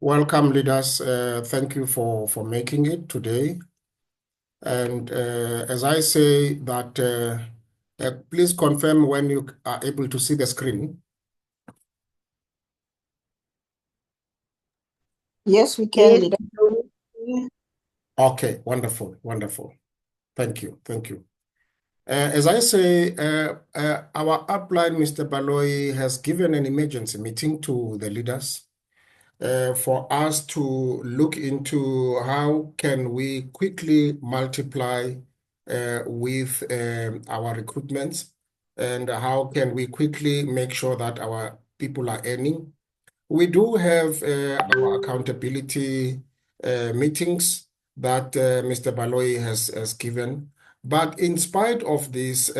Welcome, leaders. Thank you for making it today. And as I say that, please confirm when you are able to see the screen. Yes, we can, leader. Okay, wonderful, wonderful. Thank you, thank you. As I say, our upline, Mr. Balo, has given an emergency meeting to the leaders for us to look into how can we quickly multiply with our recruitments, and how can we quickly make sure that our people are earning. We do have our accountability meetings that Mr. Baloyi has given. But in spite of this,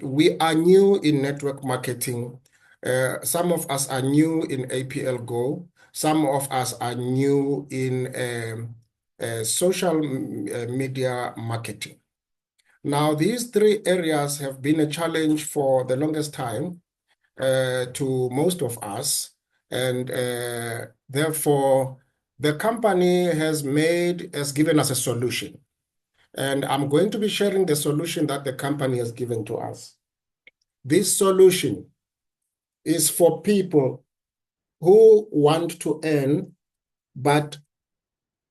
we are new in network marketing. Some of us are new in APLGO. Some of us are new in social media marketing. Now, these three areas have been a challenge for the longest time to most of us. And therefore, the company has given us a solution. And I'm going to be sharing the solution that the company has given to us. This solution is for people who want to earn, but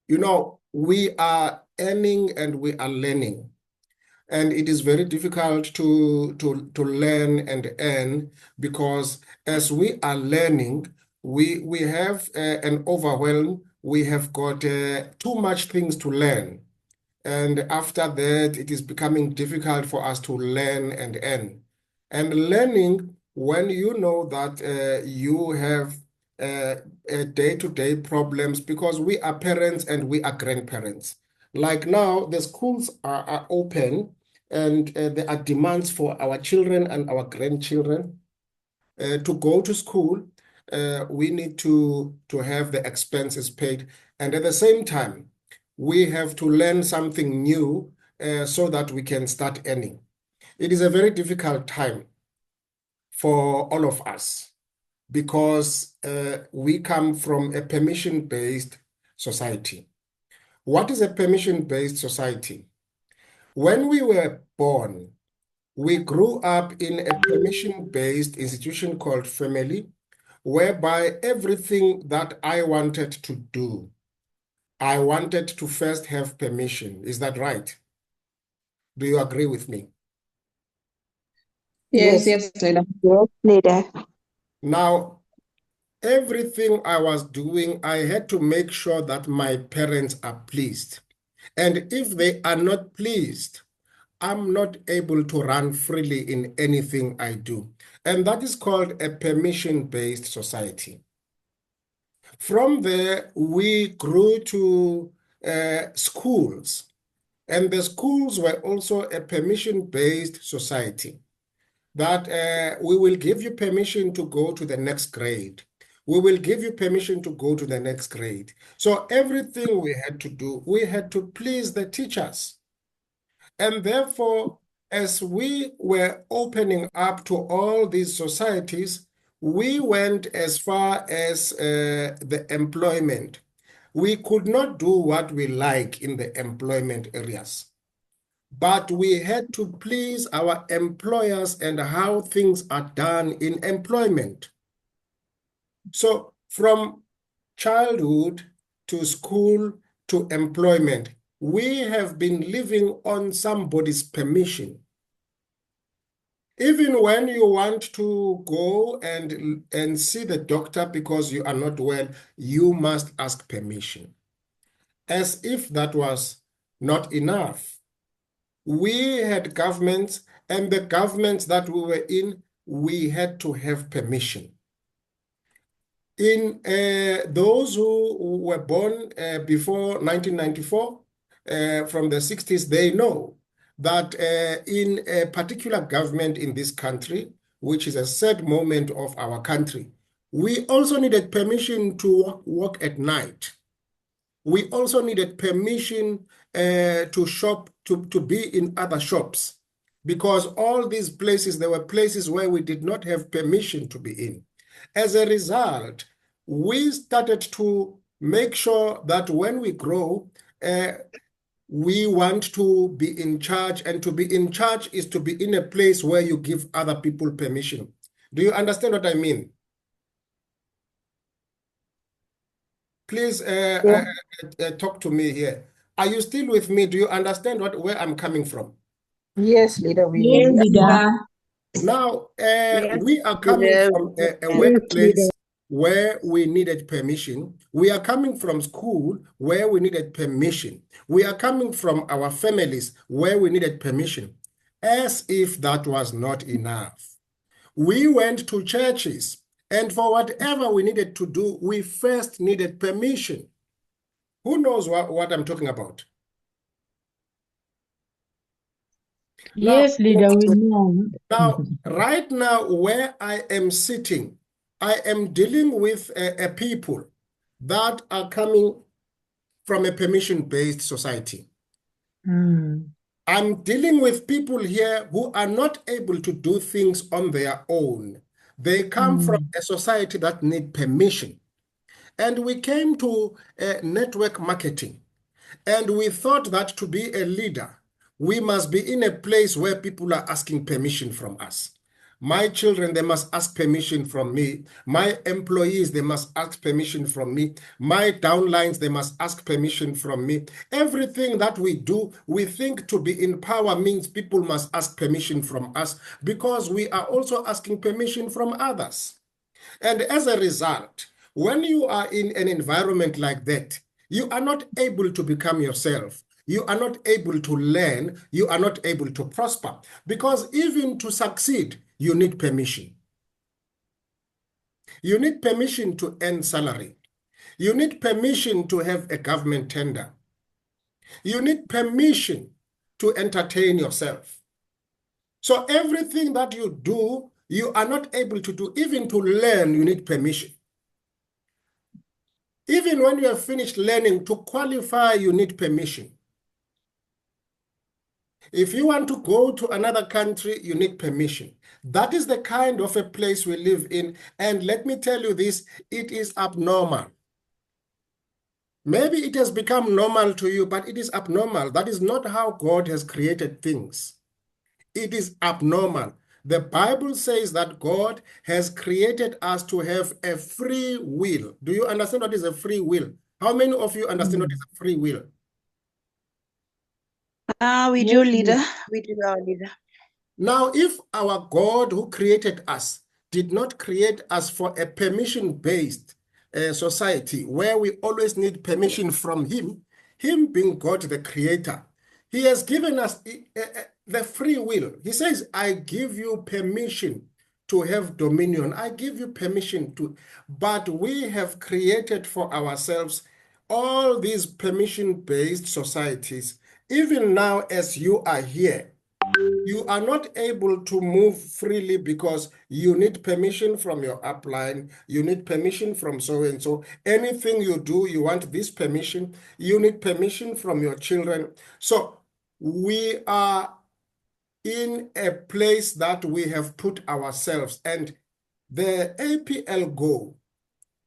we are earning and we are learning. And it is very difficult to learn and earn, because as we are learning, we have an overwhelm. We have got too much things to learn. And after that, it is becoming difficult for us to learn and earn. And learning, when you know that you have day-to-day problems, because we are parents and we are grandparents. Like now, the schools are open, and there are demands for our children and our grandchildren to go to school. We need to have the expenses paid. And at the same time, we have to learn something new so that we can start earning. It is a very difficult time for all of us, because we come from a permission-based society. What is a permission-based society? When we were born, we grew up in a permission-based institution called family, whereby everything that I wanted to do, I wanted to first have permission. Is that right? Do you agree with me? Yes, leader. Yes, leader. Now, everything I was doing, I had to make sure that my parents are pleased. And if they are not pleased, I'm not able to run freely in anything I do. And that is called a permission-based society. From there, we grew to schools. And the schools were also a permission-based society, that we will give you permission to go to the next grade. We will give you permission to go to the next grade. So everything we had to do, we had to please the teachers. And therefore, as we were opening up to all these societies, we went as far as the employment. We could not do what we like in the employment areas, but we had to please our employers and how things are done in employment. So from childhood to school to employment, we have been living on somebody's permission. Even when you want to go and see the doctor because you are not well, you must ask permission. As if that was not enough, we had governments, and the governments that we were in, we had to have permission. In those who were born before 1994, from the 60s, they know that in a particular government in this country, which is a sad moment of our country, we also needed permission to work at night. We also needed permission to shop, to be in other shops, because all these places, there were places where we did not have permission to be in. As a result, we started to make sure that when we grow, we want to be in charge, and to be in charge is to be in a place where you give other people permission. Do you understand what I mean? Please Yeah. talk to me here. Are you still with me? Do you understand where I'm coming from? Yes, leader, Yes, we leader. Now, Yes, we are coming leader, from we a can. Yes, leader. workplace where we needed permission. We are coming from school where we needed permission. We are coming from our families where we needed permission. As if that was not enough, we went to churches, and for whatever we needed to do, we first needed permission. Who knows what I'm talking about? Now, Yes, leader, we know. right now, where I am sitting, I am dealing with a people that are coming from a permission-based society. Mm. I'm dealing with people here who are not able to do things on their own. They come from a society that need permission. And we came to network marketing. And we thought that to be a leader, we must be in a place where people are asking permission from us. My children, they must ask permission from me. My employees, they must ask permission from me. My downlines, they must ask permission from me. Everything that we do, we think to be in power means people must ask permission from us, because we are also asking permission from others. And as a result, when you are in an environment like that, you are not able to become yourself. You are not able to learn. You are not able to prosper. Because even to succeed, you need permission. You need permission to earn salary. You need permission to have a government tender. You need permission to entertain yourself. So everything that you do, you are not able to do. Even to learn, you need permission. Even when you have finished learning, to qualify, you need permission. If you want to go to another country, you need permission. That is the kind of a place we live in. And let me tell you this, it is abnormal. Maybe it has become normal to you, but it is abnormal. That is not how God has created things. It is abnormal. The Bible says that God has created us to have a free will. Do you understand what is a free will? How many of you understand what is a free will? We do, Yes, leader. leader. We do, our leader. Now, if our God who created us did not create us for a permission-based society where we always need permission from Him being God the creator, He has given us the free will. He says, I give you permission to have dominion. I give you permission to, but we have created for ourselves all these permission-based societies. Even now, as you are here, you are not able to move freely because you need permission from your upline. You need permission from so and so. Anything you do, you want this permission. You need permission from your children. So we are in a place that we have put ourselves, and the APLGO,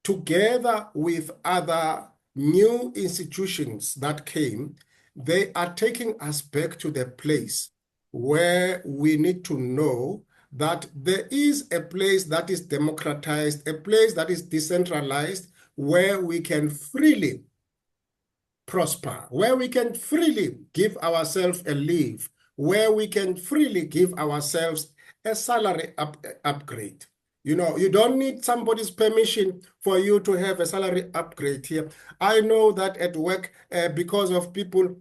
together with other new institutions that came, they are taking us back to the place where we need to know that there is a place that is democratized, a place that is decentralized, where we can freely prosper, where we can freely give ourselves a leave, where we can freely give ourselves a salary upgrade. You know, you don't need somebody's permission for you to have a salary upgrade here. I know that at work, because of people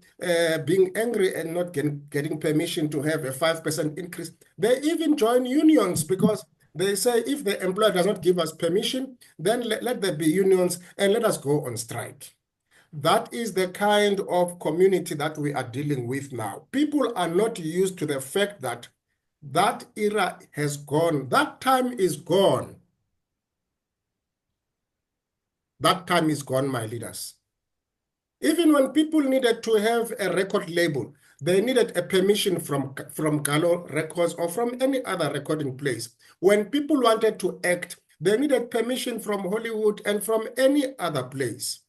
being angry and not getting permission to have a 5% increase, they even join unions because they say if the employer does not give us permission, then let there be unions and let us go on strike. That is the kind of community that we are dealing with now. People are not used to the fact that that era has gone. That time is gone. That time is gone, my leaders. Even when people needed to have a record label, they needed a permission from Balo Records or from any other recording place. When people wanted to act, they needed permission from Hollywood and from any other place.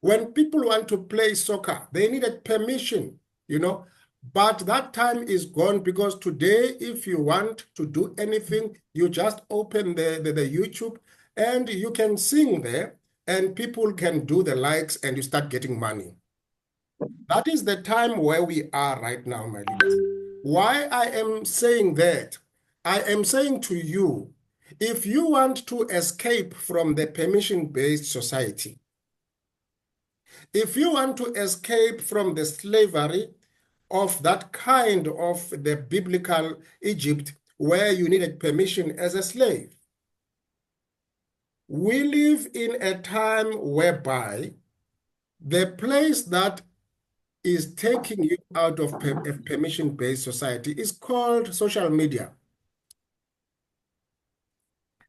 When people want to play soccer, they needed permission, you know. But that time is gone, because today, if you want to do anything, you just open the YouTube and you can sing there, and people can do the likes and you start getting money. That is the time where we are right now, my leaders. Why I am saying that, I am saying to you, if you want to escape from the permission-based society, if you want to escape from the slavery of that kind of the biblical Egypt, where you needed permission as a slave, we live in a time whereby the place that is taking you out of a permission-based society is called social media.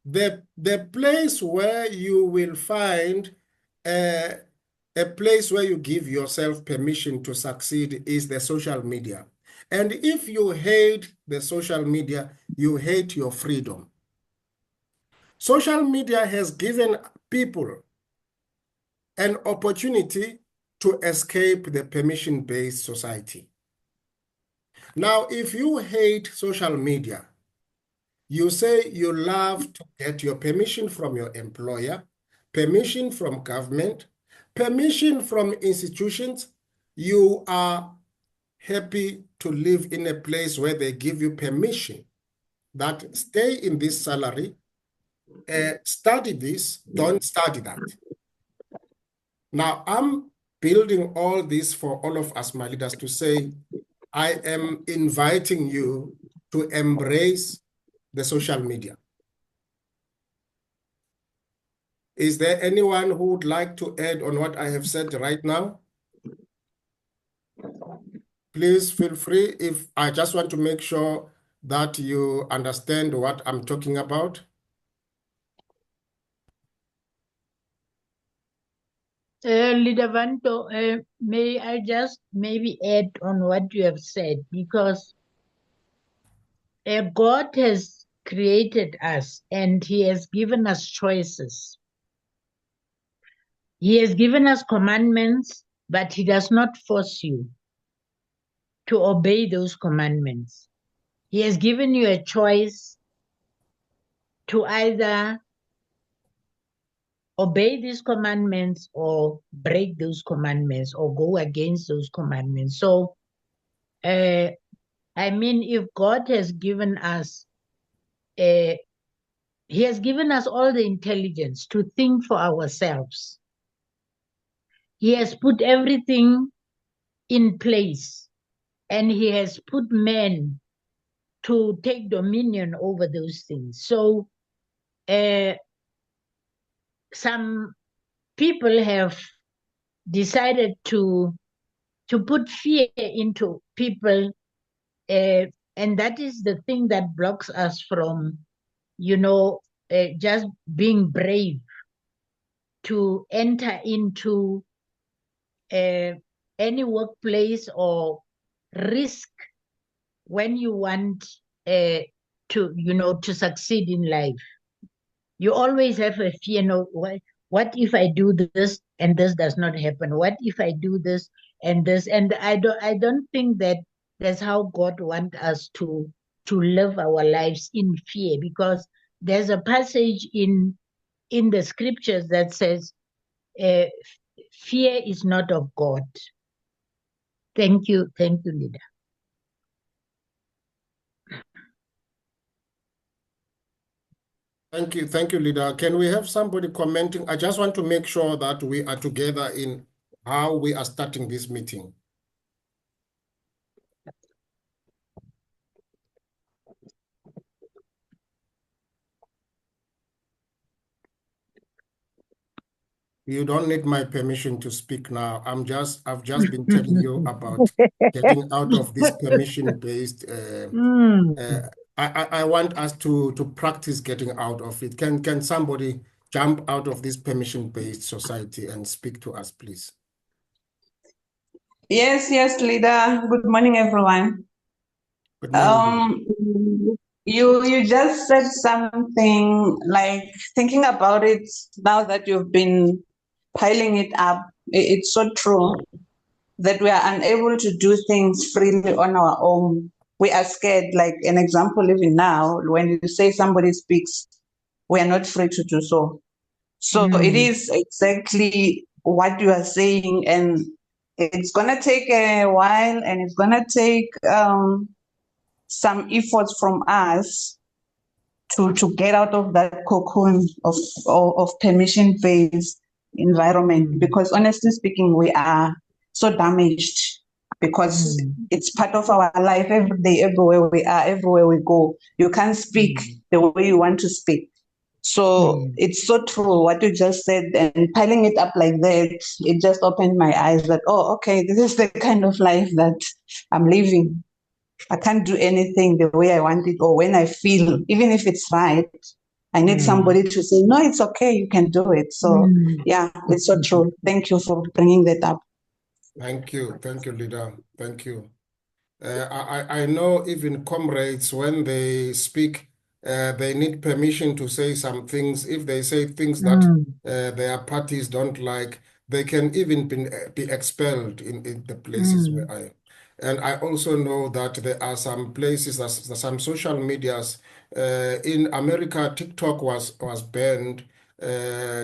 The place where you will find a place where you give yourself permission to succeed is the social media. And if you hate the social media, you hate your freedom. Social media has given people an opportunity to escape the permission-based society. Now, if you hate social media, you say you love to get your permission from your employer, permission from government, permission from institutions. You are happy to live in a place where they give you permission that stay in this salary, study this, don't study that. Now, I'm building all this for all of us, my leaders, to say, I am inviting you to embrace the social media. Is there anyone who would like to add on what I have said right now? Please feel free. If I just want to make sure that you understand what I'm talking about. Leader Vanto, may I just maybe add on what you have said, because God has created us and He has given us choices. He has given us commandments, but He does not force you to obey those commandments. He has given you a choice to either obey these commandments or break those commandments or go against those commandments. So, I mean, if God has given us, He has given us all the intelligence to think for ourselves. He has put everything in place, and He has put men to take dominion over those things. So, some people have decided to put fear into people, and that is the thing that blocks us from, just being brave to enter into any workplace or risk when you want to succeed in life. You always have a fear. No, what if I do this and this does not happen? What if I do this and this? And I don't think that that's how God wants us to live our lives in fear, because there's a passage in the scriptures that says, fear is not of God. Thank you, leader. Thank you, leader. Can we have somebody commenting? I just want to make sure that we are together in how we are starting this meeting. You don't need my permission to speak now. I've just been telling you about getting out of this permission-based. I want us to practice getting out of it. Can somebody jump out of this permission-based society and speak to us, please? Yes, leader. Good morning, everyone. Good morning. You just said something like, thinking about it now that you've been piling it up. It's so true that we are unable to do things freely on our own. We are scared. Like an example, even now, when you say somebody speaks, we are not free to do so. So it Mm. is exactly what you are saying, and it's gonna take a while, and it's gonna take some efforts from us to get out of that cocoon of permission based environment, Mm. because honestly speaking, we are so damaged because Mm. it's part of our life every day, everywhere we are, everywhere we go. You can't speak Mm. the way you want to speak. So Mm. it's so true what you just said, and piling it up like that, it just opened my eyes that, oh, okay, this is the kind of life that I'm living. I can't do anything the way I want it or when I feel, even if it's right. I need Mm. somebody to say, no, it's okay, you can do it. So, Mm. yeah, it's so true. Thank you for bringing that up. Thank you. Thank you, leader. Thank you. I know even comrades, when they speak, they need permission to say some things. If they say things that Mm. their parties don't like, they can even be expelled in the places Mm. where I am. And I also know that there are some places, there's some social medias. In America, TikTok was banned.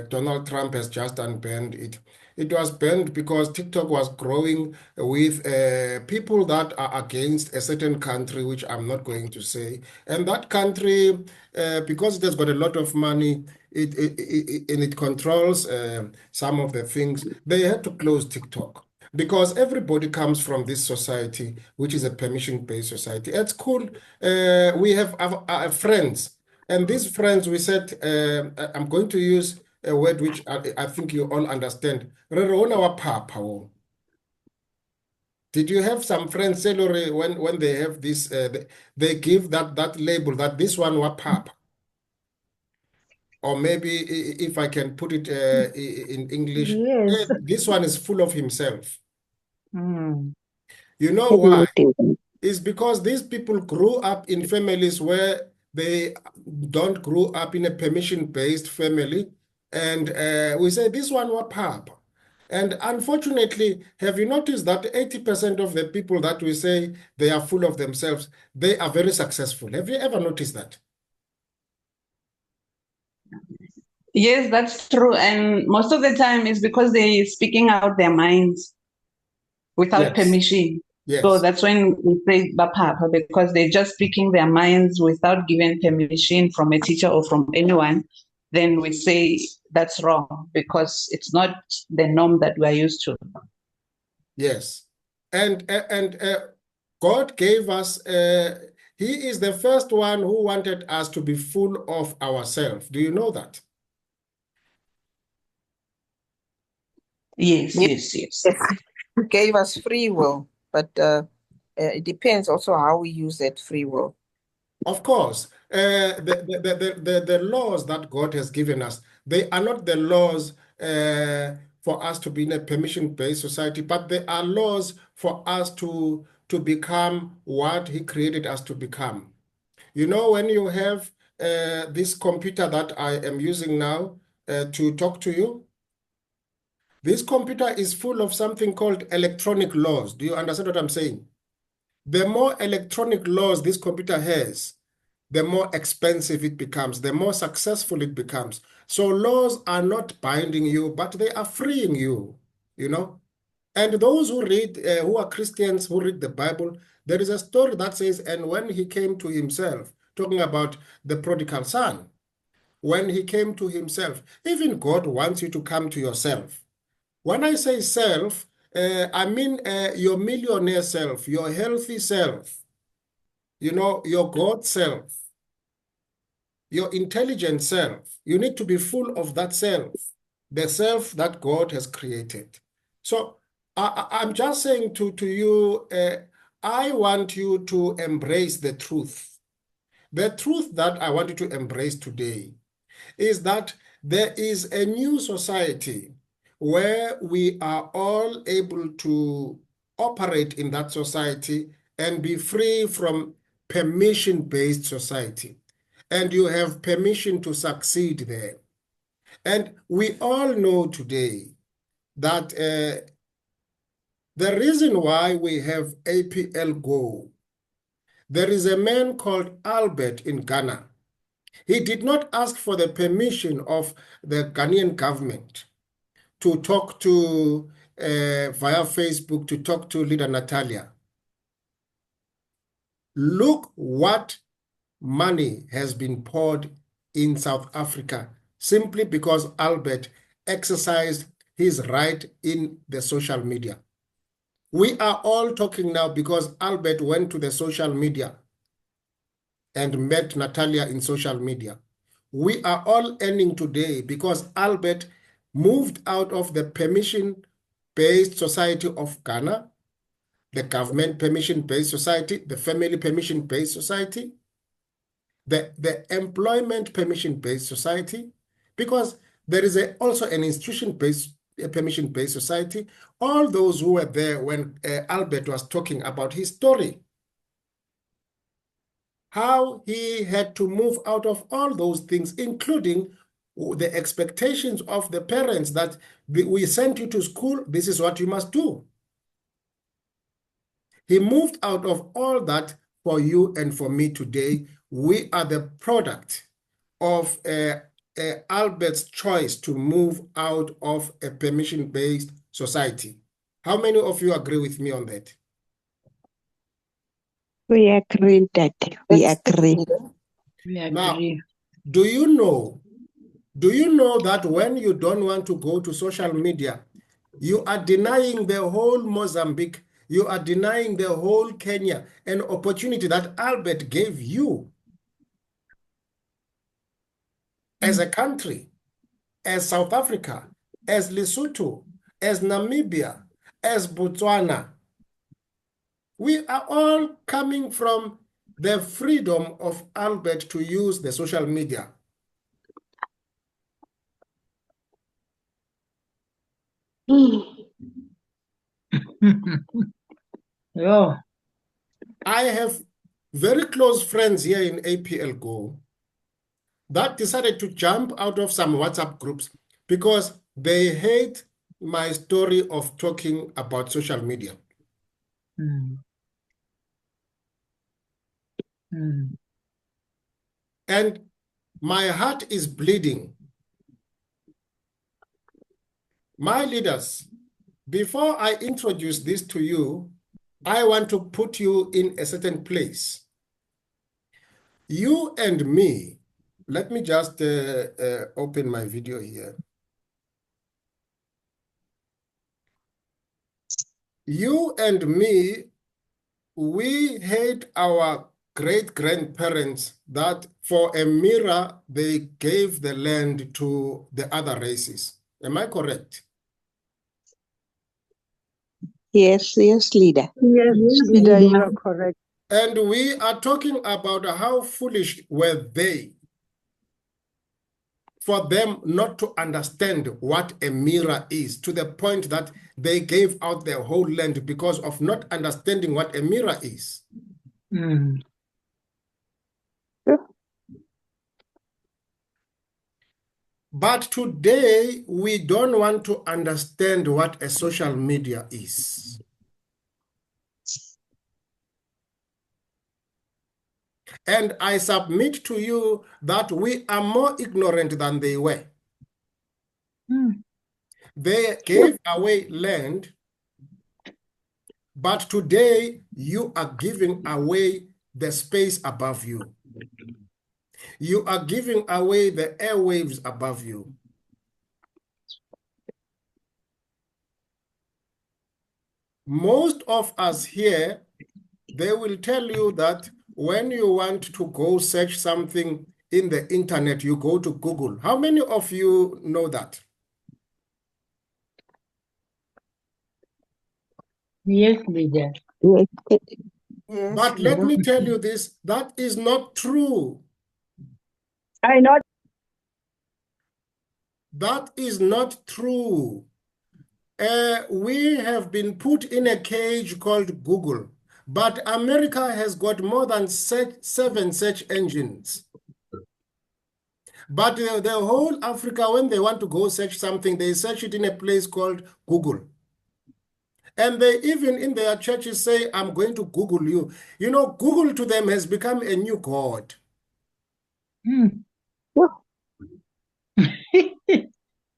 Donald Trump has just unbanned it. It was banned because TikTok was growing with people that are against a certain country, which I'm not going to say. And that country, because it has got a lot of money, and it controls some of the things, they had to close TikTok. Because everybody comes from this society, which is a permission-based society. At school, we have our friends. And these friends, we said, I'm going to use a word which I think you all understand. Rerona wa papa wo. Did you have some friends, Celery, when they have this, they give that label, that this one wa papa? Or maybe if I can put it in English, Yes. this one is full of himself. Mm. You know why? Is because these people grew up in families where they don't grow up in a permission-based family. And we say this one was papa. And unfortunately, have you noticed that 80% of the people that we say they are full of themselves, they are very successful? Have you ever noticed that? Yes, that's true. And most of the time it's because they're speaking out their minds without Yes, permission. So yes. that's when we say Bapapa, because they're just speaking their minds without giving permission from a teacher or from anyone. Then we say that's wrong because it's not the norm that we're used to. Yes. And God gave us, He is the first one who wanted us to be full of ourselves. Do you know that? Yes, Yes, yes, yes. He gave us free will, but it depends also how we use that free will. Of course, the laws that God has given us, they are not the laws for us to be in a permission-based society, but they are laws for us to become what He created us to become. You know, when you have this computer that I am using now to talk to you, this computer is full of something called electronic laws. Do you understand what I'm saying? The more electronic laws this computer has, the more expensive it becomes, the more successful it becomes. So laws are not binding you, but they are freeing you, you know? And those who read, who are Christians, who read the Bible, there is a story that says, and when he came to himself, talking about the prodigal son, when he came to himself, even God wants you to come to yourself. When I say self, I mean your millionaire self, your healthy self, you know, your God self, your intelligent self. You need to be full of that self, the self that God has created. So I'm just saying to you, I want you to embrace the truth. The truth that I want you to embrace today is that there is a new society where we are all able to operate in that society and be free from permission-based society. And you have permission to succeed there. And we all know today that the reason why we have APLGO, there is a man called Albert in Ghana. He did not ask for the permission of the Ghanaian government to talk to, via Facebook, to talk to Leader Natalia. Look what money has been poured in South Africa simply because Albert exercised his right in the social media. We are all talking now because Albert went to the social media and met Natalia in social media. We are all earning today because Albert moved out of the permission-based society of Ghana, the government permission-based society, the family permission-based society, the employment permission-based society, because there is also an institution-based permission-based society. All those who were there when Albert was talking about his story, how he had to move out of all those things, including the expectations of the parents that we sent you to school, this is what you must do. He moved out of all that for you and for me today. We are the product of Albert's choice to move out of a permission-based society. How many of you agree with me on that? We agree that we That's it, agree. leader. We agree. Now, do you know that when you don't want to go to social media, you are denying the whole Mozambique, you are denying the whole Kenya an opportunity that Albert gave you as a country, as South Africa, as Lesotho, as Namibia, as Botswana. We are all coming from the freedom of Albert to use the social media. Yeah. I have very close friends here in APLGO that decided to jump out of some WhatsApp groups because they hate my story of talking about social media. Mm. Mm. And my heart is bleeding. My leaders, before I introduce this to you, I want to put you in a certain place. You and me, let me just open my video here. You and me, we hate our great-grandparents that for a mirror, they gave the land to the other races. Am I correct? Yes, yes, leader. Yes, leader, you are correct. And we are talking about how foolish were they for them not to understand what a mirror is, to the point that they gave out their whole land because of not understanding what a mirror is. Mm. But today, we don't want to understand what a social media is. And I submit to you that we are more ignorant than they were. Mm. They gave away land, but today you are giving away the space above you. You are giving away the airwaves above you. Most of us here, they will tell you that when you want to go search something in the internet, you go to Google. How many of you know that? Yes, leader. Yes. Yes, But let leader. me tell you this, that is not true. I know. That is not true. We have been put in a cage called Google, but America has got more than 7 search engines. But the whole Africa, when they want to go search something, they search it in a place called Google. And they even in their churches say, I'm going to Google you. You know, Google to them has become a new god.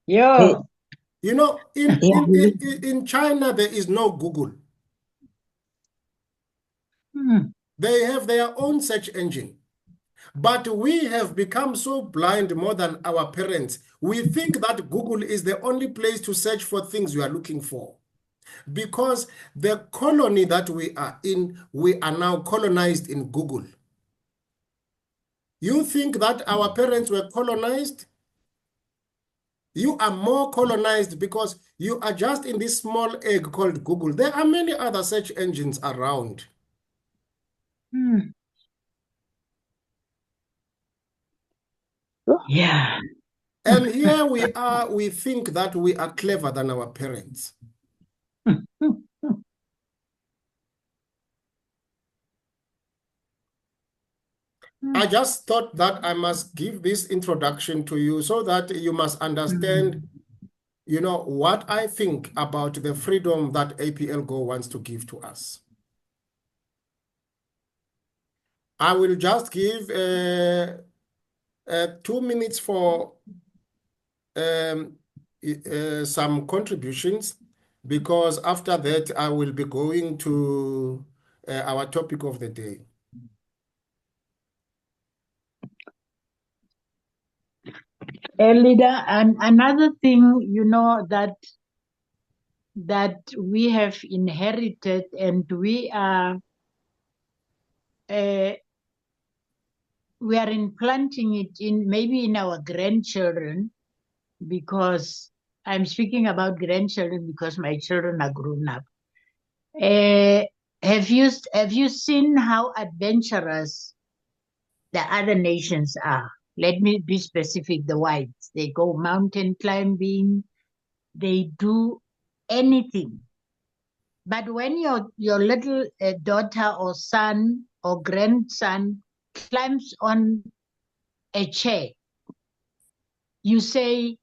Yeah. You know, in China, there is no Google. They have their own search engine. But we have become so blind more than our parents. We think that Google is the only place to search for things you are looking for. Because the colony that we are in, we are now colonized in Google. You think that our parents were colonized? You are more colonized because you are just in this small egg called Google. There are many other search engines around. Yeah. And here we are, we think that we are clever than our parents. I just thought that I must give this introduction to you so that you must understand, you know, what I think about the freedom that APLGO wants to give to us. I will just give 2 minutes for some contributions, because after that I will be going to our topic of the day. Leader, and another thing, you know, that we have inherited, and we are implanting it in maybe in our grandchildren, because I'm speaking about grandchildren because my children are grown up. Have you seen how adventurous the other nations are? Let me be specific, the whites. They go mountain climbing, they do anything. But when your little daughter or son or grandson climbs on a chair, you say,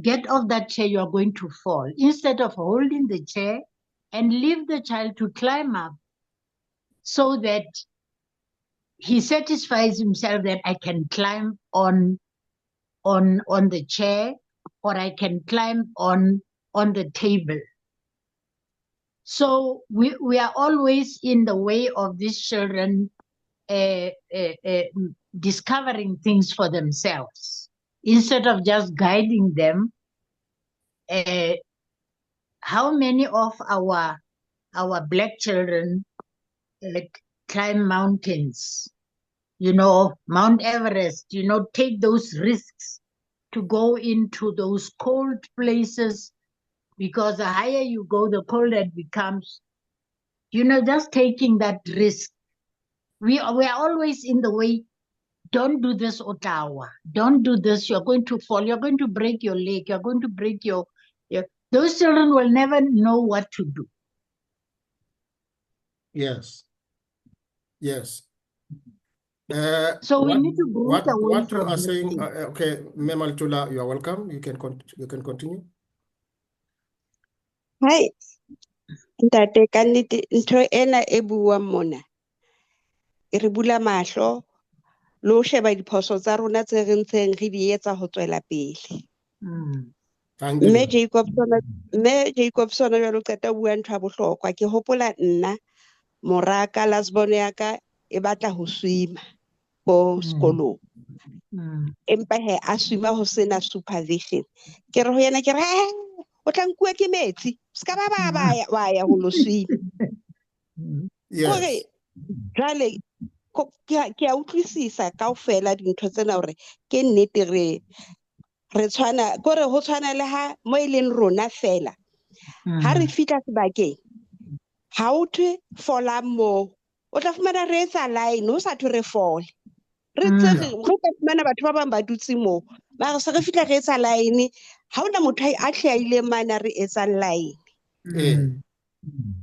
get off that chair, you are going to fall. Instead of holding the chair and leave the child to climb up so that he satisfies himself that I can climb on the chair, or I can climb on the table. So we are always in the way of these children discovering things for themselves, instead of just guiding them. How many of our black children climb mountains, you know, Mount Everest, you know, take those risks to go into those cold places, because the higher you go, the colder it becomes. You know, just taking that risk. We are always in the way. Don't do this, Ottawa. Don't do this. You're going to fall. You're going to break your leg. You're going to break your. Those children will never know what to do. Yes. Yes. So we need to break away what you from are this saying. thing. Okay, Memal Tula, you are welcome. You can continue. Hai, ntate ka nnete ntho ena e buang mona e re bula mahlo le ho sheba diphoso tsa rona tse re ntseng re di etsa ho tswela pele. Thank you. Mme Jacobson jwalo qeta ho bua ntho ya bohlokwa, ke hopola nna moraka lasbone ya ka e batla ho swima ko sekolong. Empa he a swima ho sena supervision. Ke re ho yena ke re o tla nkuwa ke metsi ska ba ya ho lo swima. Yes. Jwale ke a utlwisisa kaofela dintho tsena hore ke nnete re tshwana kore ho tshwana le ha mo e leng rona fela ha re fitla sebakeng ha o thwe fola mo o tla fumana re etsa line ho sa thwe re fole re tsere go ka fumana batho ba bang ba dutse mo ba re se re fitla re etsa line ha ona motho a hlahile mana re etsa line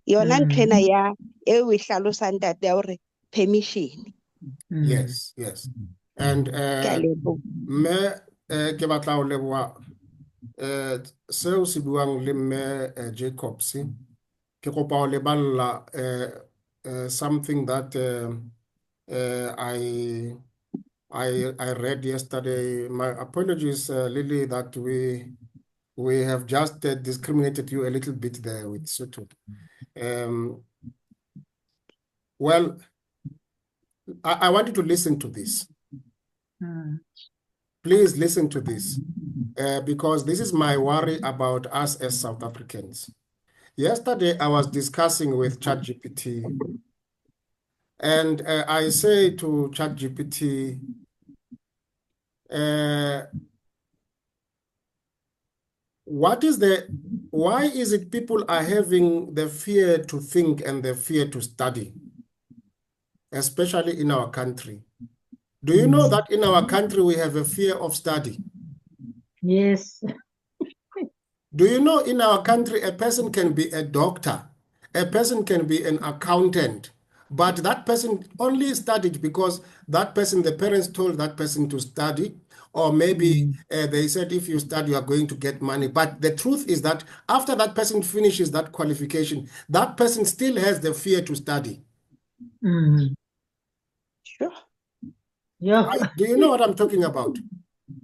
yona nthena ya e we hlalosang tate ya hore permission. Yes. And Ke a leboha. mme ke batla ho leboha seo se buang le mme Jacobs. Ke kopa ho leballa something that I read yesterday. My apologies, Lily, that we have just discriminated you a little bit there with Sutu. Well, I want you to listen to this. Please listen to this, because this is my worry about us as South Africans. Yesterday, I was discussing with ChatGPT, and I say to ChatGPT, why is it people are having the fear to think and the fear to study, especially in our country? Do you know that in our country we have a fear of study? Yes. Do you know in our country a person can be a doctor, a person can be an accountant, but that person only studied because that person, the parents told that person to study, or maybe they said if you study you are going to get money. But the truth is that after that person finishes that qualification, that person still has the fear to study. Sure. Yeah. Do you know what I'm talking about?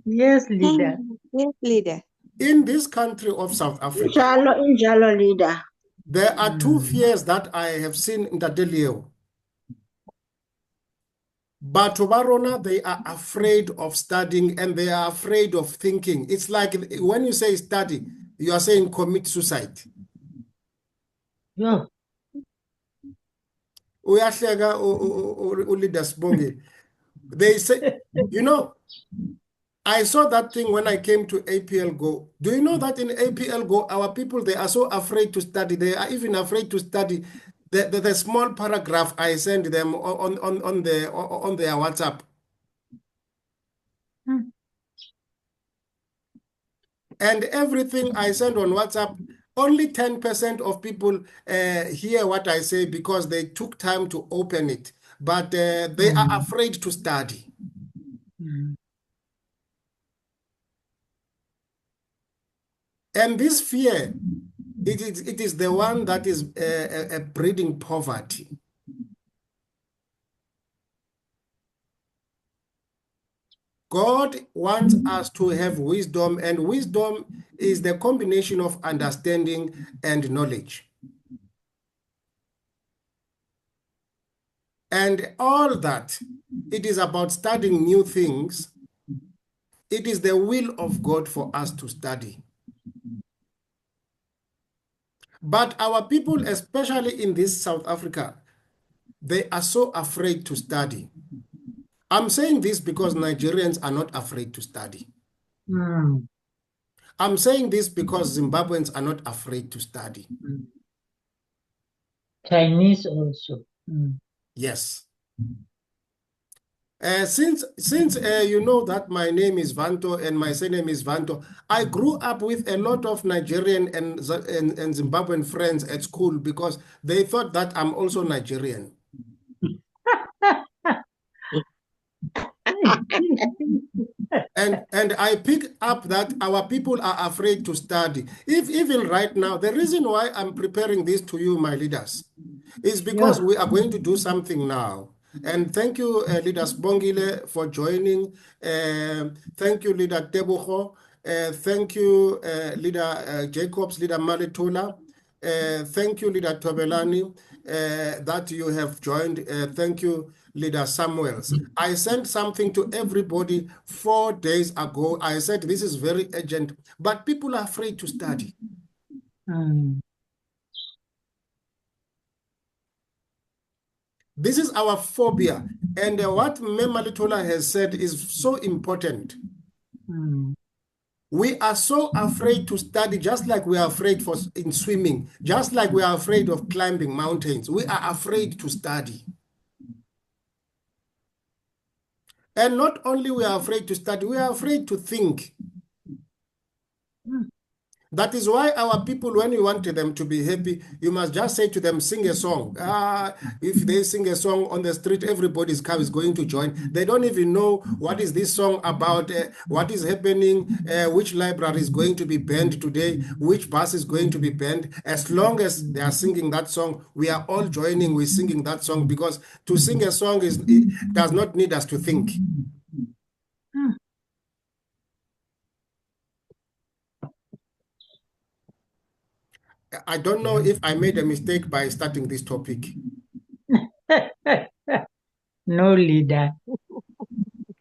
Yes, leader. Yes, leader. In this country of South Africa, Injalo leader. there are two fears that I have seen in Tadelio. But Barona, they are afraid of studying and they are afraid of thinking. It's like when you say study, you are saying commit suicide. Yeah. Uyahleka uLeader Sibonge. They say, you know, I saw that thing when I came to APLGO. Do you know that in APLGO, our people, they are so afraid to study. They are even afraid to study the small paragraph I send them on their WhatsApp. And everything I send on WhatsApp, only 10% of people hear what I say because they took time to open it. But they are afraid to study. And this fear, it is the one that is breeding poverty. God wants us to have wisdom, and wisdom is the combination of understanding and knowledge. And all that, it is about studying new things. It is the will of God for us to study. But our people, especially in this South Africa, they are so afraid to study. I'm saying this because Nigerians are not afraid to study. I'm saying this because Zimbabweans are not afraid to study. Chinese also. Yes. Since you know that my name is Vanto and my surname is Vanto, I grew up with a lot of Nigerian and Zimbabwean friends at school because they thought that I'm also Nigerian. And I pick up that our people are afraid to study. If even right now, the reason why I'm preparing this to you, my leaders, is because we are going to do something now. And thank you, Leader Sbongile, for joining. Thank you, Leader Tebucho. Thank you, Leader Jacobs, Leader Maletola. Thank you, Leader Tobelani, that you have joined. Thank you, Leader Samuels. I sent something to everybody 4 days ago. I said, this is very urgent, but people are afraid to study. This is our phobia. And what Memalitola has said is so important. We are so afraid to study, just like we are afraid in swimming, just like we are afraid of climbing mountains. We are afraid to study. And not only we are afraid to study, we are afraid to think. That is why our people, when you want them to be happy, you must just say to them, sing a song. If they sing a song on the street, everybody's car is going to join. They don't even know what is this song about, what is happening, which library is going to be banned today, which bus is going to be banned. As long as they are singing that song, we are all joining with singing that song, because to sing a song it does not need us to think. I don't know if I made a mistake by starting this topic. No, leader.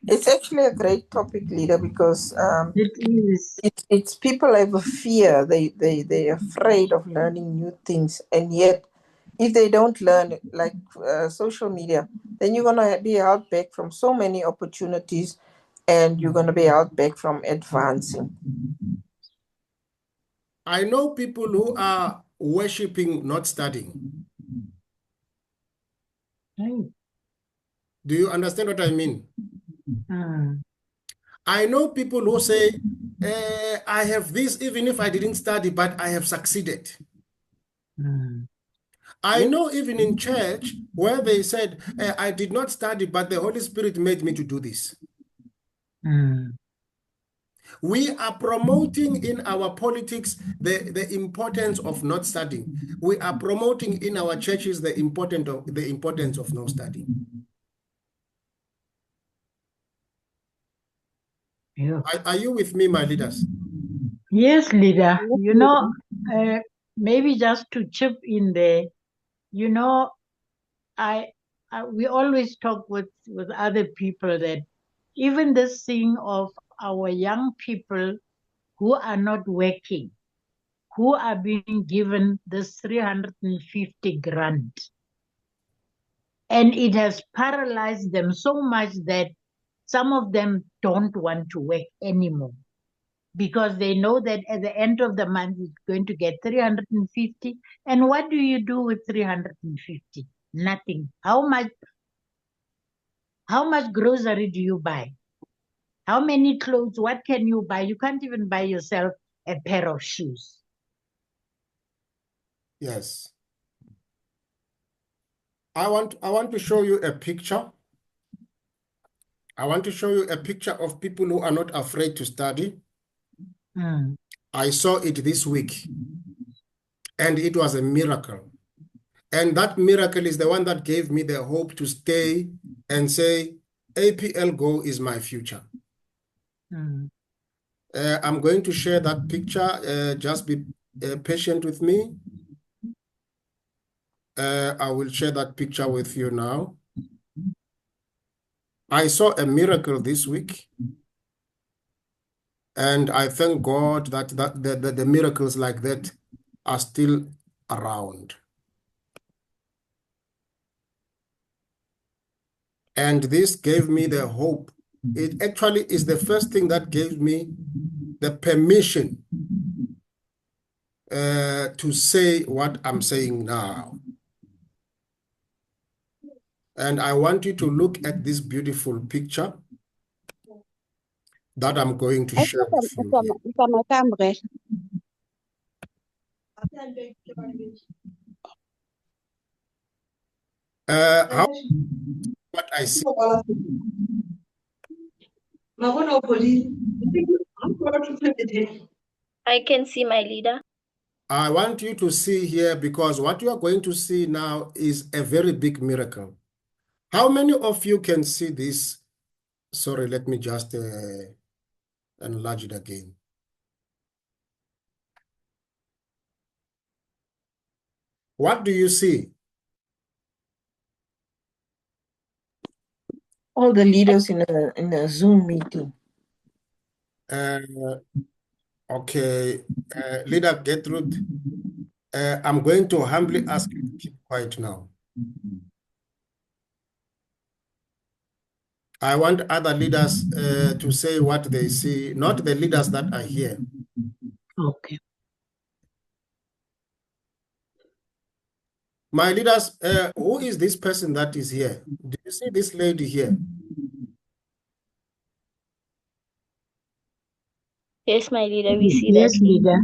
It's actually a great topic, leader, because It is. it's people have a fear. They're afraid of learning new things, and yet if they don't learn, like social media, then you're gonna be held back from so many opportunities, and you're gonna be held back from advancing. I know people who are worshiping, not studying. Right. Do you understand what I mean? Mm. I know people who say, I have this, even if I didn't study, but I have succeeded. Mm. I know even in church where they said, I did not study, but the Holy Spirit made me to do this. Mm. We are promoting in our politics the importance of not studying. We are promoting in our churches the importance of not studying. Yeah. Are you with me, my leaders? Yes, leader. Maybe just to chip in there, we always talk with other people that even this thing of our young people who are not working, who are being given this 350 grant, and it has paralyzed them so much that some of them don't want to work anymore, because they know that at the end of the month it's going to get 350. And what do you do with 350? Nothing. How much grocery do you buy? How many clothes? What can you buy? You can't even buy yourself a pair of shoes. Yes. I want to show you a picture. I want to show you a picture of people who are not afraid to study. Mm. I saw it this week, and it was a miracle. And that miracle is the one that gave me the hope to stay and say, APLGO is my future. Mm. I'm going to share that picture. Just be patient with me. I will share that picture with you now. I saw a miracle this week, and I thank God that the miracles like that are still around. And this gave me the hope. It actually is the first thing that gave me the permission to say what I'm saying now. And I want you to look at this beautiful picture that I'm going to share with you here. How what I see. I can see, my leader. I want you to see here, because what you are going to see now is a very big miracle. How many of you can see this? Sorry, let me just enlarge it again. What do you see? All the leaders in a Zoom meeting. Okay, Leader Gertrude, I'm going to humbly ask you to keep quiet now. I want other leaders to say what they see, not the leaders that are here. Okay. My leaders, who is this person that is here? Do you see this lady here? Yes, my leader, we see Yes, that. leader.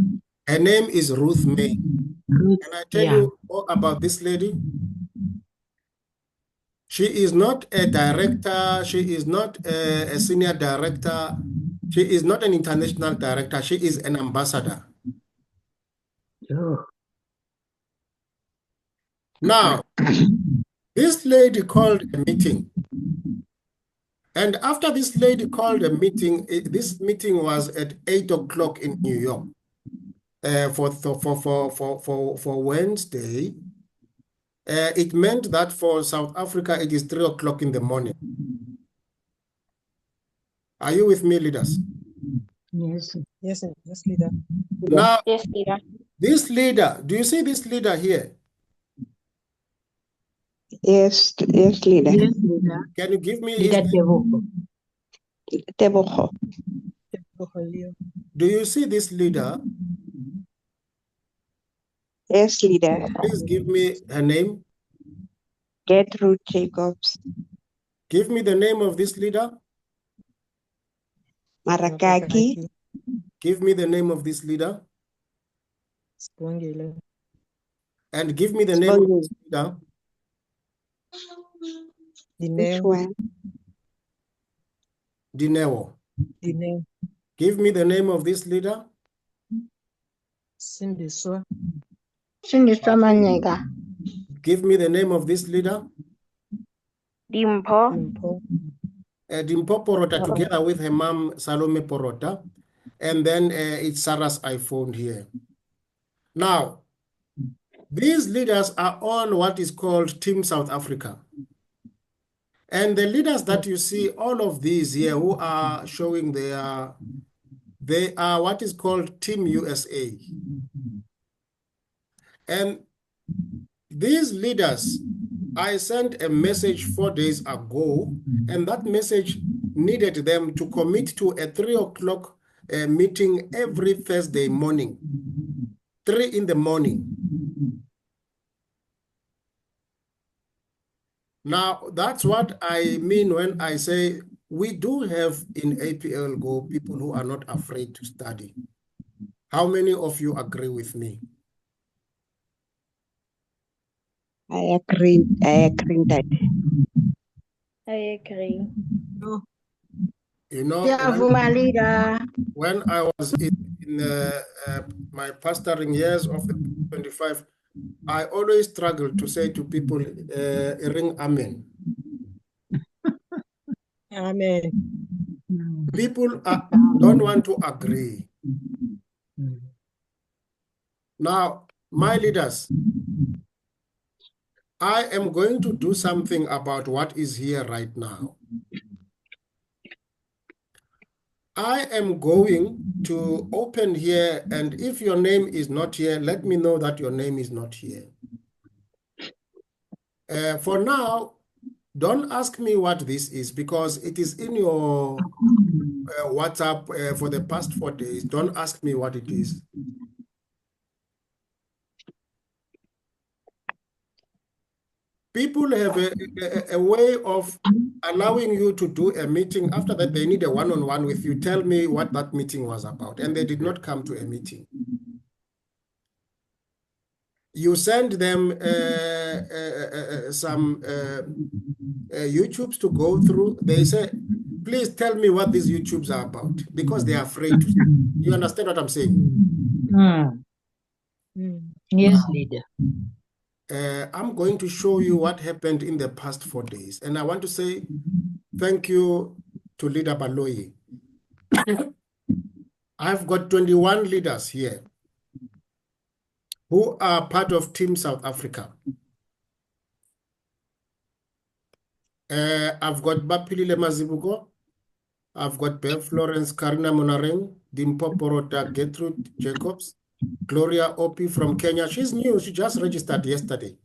Her name is Ruth May. Ruth, Can I tell yeah. you all about this lady? She is not a director. She is not a senior director. She is not an international director. She is an ambassador. Oh. Now, this lady called a meeting. And after this lady called a meeting, this meeting was at 8 o'clock in New York for Wednesday. It meant that for South Africa, it is 3 o'clock in the morning. Are you with me, leaders? Yes. Yes, yes, leader. Now, Yes, leader. this leader, do you see this leader here? Yes, yes, leader. Yes, leader. Can you give me his Leader name? Tebogo. Tebogo. Do you see this leader? Yes, leader. Please give me her name. Gertrude Jacobs. Give me the name of this leader. Marakaki. Give me the name of this leader. Spongile. And give me the name of this leader. Which one? Dineo. Dine. Give me the name of this leader. Sindiswa. Sindiswa Manyega. Give me the name of this leader. Dimpo. Dimpo. Dimpo Porota together with her mom, Salome Porota. And then it's Sarah's iPhone here. Now, these leaders are on what is called Team South Africa. And the leaders that you see, all of these here who are showing they are what is called Team USA. And these leaders, I sent a message 4 days ago, and that message needed them to commit to a 3 o'clock meeting every Thursday morning, 3 in the morning. Now, that's what I mean when I say we do have in APLGO people who are not afraid to study. How many of you agree with me? I agree, Dad. I agree. You know, Yeah, my leader. when I was in my pastoring years of the 25, I always struggled to say to people, ring amen. Amen. People don't want to agree. Now, my leaders, I am going to do something about what is here right now. I am going to open here, and if your name is not here, let me know that your name is not here. For now, don't ask me what this is because it is in your WhatsApp for the past 4 days. Don't ask me what it is. People have a way of allowing you to do a meeting. After that, they need a one-on-one with you. Tell me what that meeting was about. And they did not come to a meeting. You send them some YouTubes to go through. They say, please tell me what these YouTubes are about because they are afraid to. You understand what I'm saying? Yes, leader. I'm going to show you what happened in the past 4 days. And I want to say thank you to Leader Balo. I've got 21 leaders here who are part of Team South Africa. I've got Bapilile Mazibuko. I've got Bev Florence, Karina Monareng, Dimpo Porota, Gertrude Jacobs, Gloria Opi from Kenya. She's new. She just registered yesterday.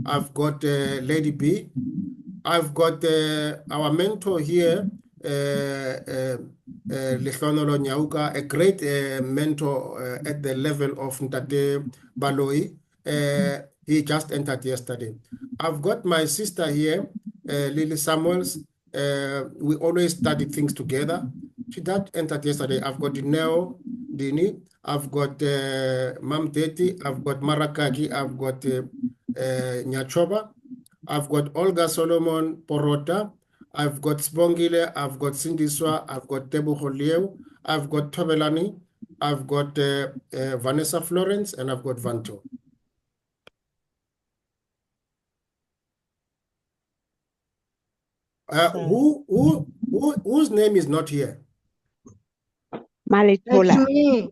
I've got Lady B. I've got our mentor here, Lehonolo Nyauka, a great mentor at the level of Ntate Baloi. He just entered yesterday. I've got my sister here, Lily Samuels. We always study things together. She that entered yesterday. I've got Dineo, Dini, I've got Mam Teti, I've got Marakaki, I've got Nyachoba, I've got Olga Solomon Porota, I've got Spongile, I've got Sindiswa, I've got Tebu Holiew, I've got Tobelani, I've got Vanessa Florence, and I've got Vanto. Whose name is not here? That's me.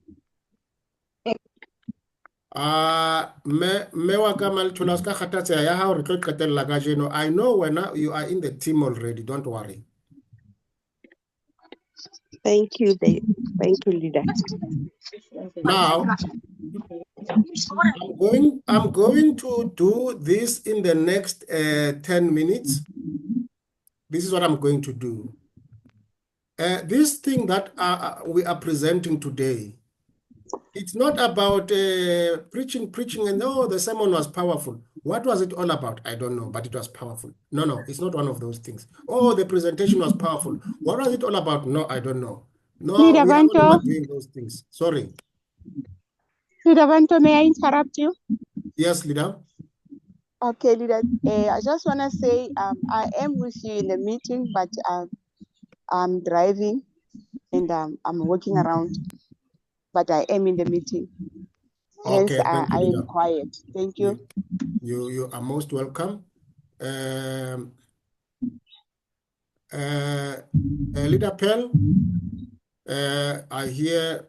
Me wa ka Maletola ska khatatseha ya hao re tlo qetella ka jeno. I know when you are in the team already, don't worry. Thank you, leader. Now, I'm going to do this in the next 10 minutes. This is what I'm going to do. This thing that we are presenting today, it's not about preaching, and oh, the sermon was powerful. What was it all about? I don't know, but it was powerful. No, it's not one of those things. Oh, the presentation was powerful. What was it all about? No, I don't know. No, Leader we are Vanto, not doing those things. Sorry. Leader Vanto, may I interrupt you? Yes, leader. Okay, leader. I just want to say I am with you in the meeting, but I'm driving and I'm walking around, but I am in the meeting. Hence, Okay, thank you, I leader. am quiet. Thank you. You are most welcome. Leader Pell, I hear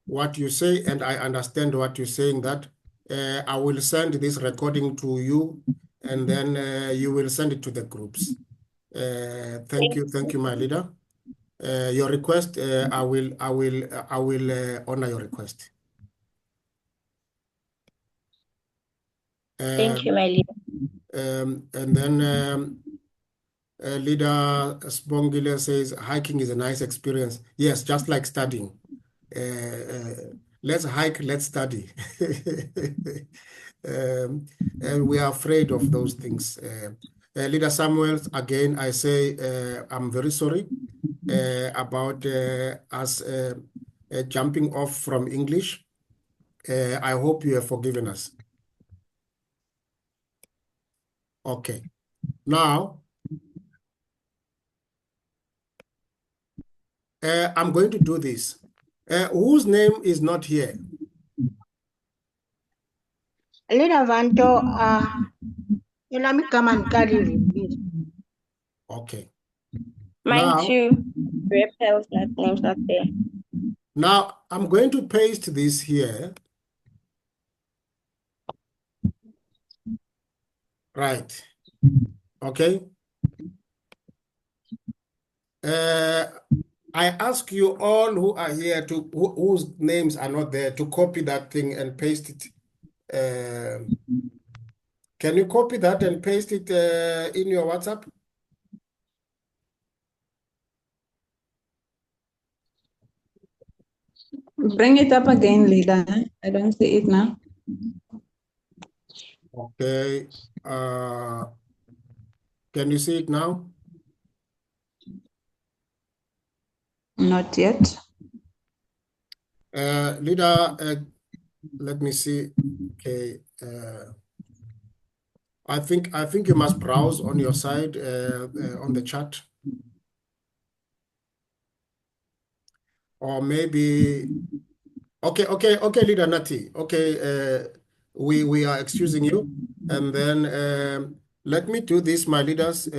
what you say and I understand what you're saying, that I will send this recording to you and then you will send it to the groups. Thank you, my leader. Your request, I will honor your request. Thank you, my leader. And then Leader Spongile says hiking is a nice experience. Yes, just like studying. Let's hike, let's study. And we are afraid of those things. Leader Samuel, again, I say I'm very sorry about us jumping off from English. I hope you have forgiven us. Okay. Now, I'm going to do this. Whose name is not here? Leader Vanto, let me come and carry you. Okay. Mine Now, too. Repel's name's not there. now I'm going to paste this here. Right. Okay. I ask you all who are here to whose names are not there to copy that thing and paste it. Can you copy that and paste it in your WhatsApp? Bring it up again, leader. I don't see it now. Okay. Can you see it now? Not yet. Leader, let me see. Okay. I think you must browse on your side on the chat. Or maybe okay, Leader Nati. Okay, we are excusing you. And then let me do this, my leaders.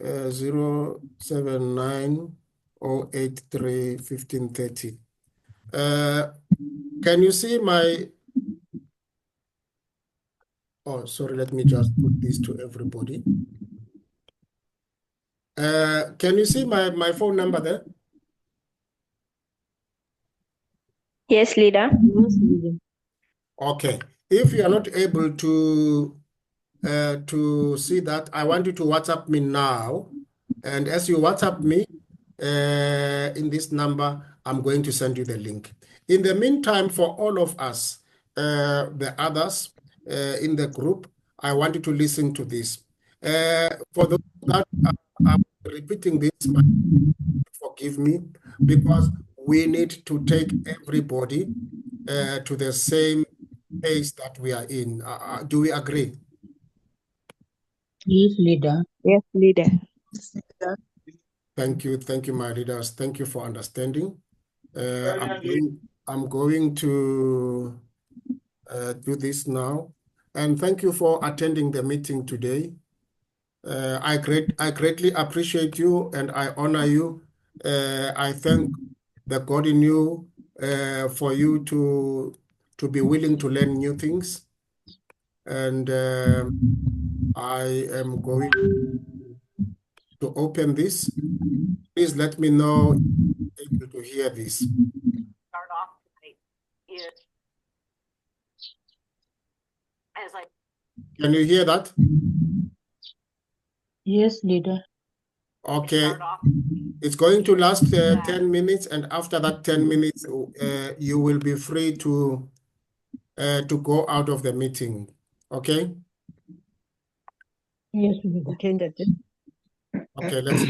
079-083-1530. Can you see my... Oh, sorry, let me just put this to everybody. Can you see my phone number there? Yes, leader. Okay. If you are not able to see that, I want you to WhatsApp me now. And as you WhatsApp me in this number, I'm going to send you the link. In the meantime, for all of us, the others in the group, I want you to listen to this. For those that are repeating this, forgive me, because we need to take everybody to the same pace that we are in. Do we agree? Yes, leader. Yes, leader. Thank you, my leaders. Thank you for understanding. I'm going to do this now, and thank you for attending the meeting today. I greatly appreciate you, and I honor you. I thank the God in you for you to be willing to learn new things, and I am going to open this. Please let me know if you're able to hear this. Start off tonight is as I Can you hear that? Yes, leader. Okay. start off. It's going to last 10 minutes, and after that 10 minutes, you will be free to go out of the meeting. Okay? Yes, leader. Okay, let's.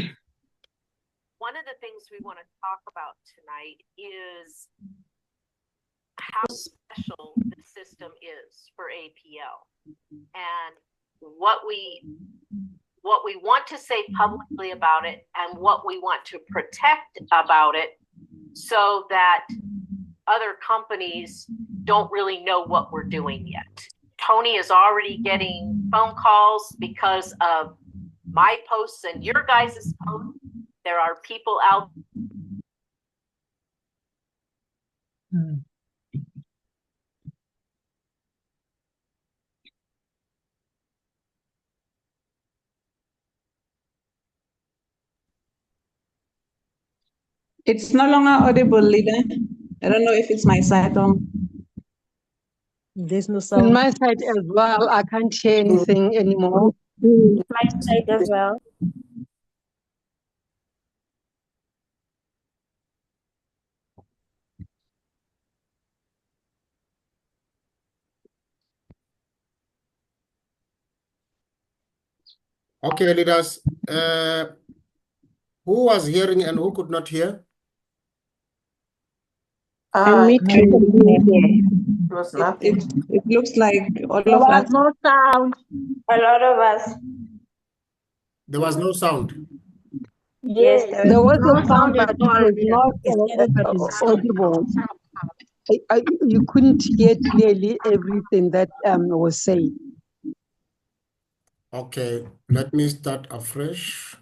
One of the things we want to talk about tonight is how special the system is for APL and what we want to say publicly about it and what we want to protect about it so that other companies don't really know what we're doing yet. Tony is already getting phone calls because of my posts and your guys' posts. There are people out. It's no longer audible, leader. I don't know if it's my side or. There's no On sound. my side as well, I can't hear anything anymore. My side as well. Okay, leaders. Who was hearing and who could not hear? And me I too. can hear. It was nothing. It looks like all There of was us. no sound. A lot of us. There was no sound. Yes, There there was was a sound, but it was not audible. You couldn't hear clearly everything that was said. Okay, let me start afresh.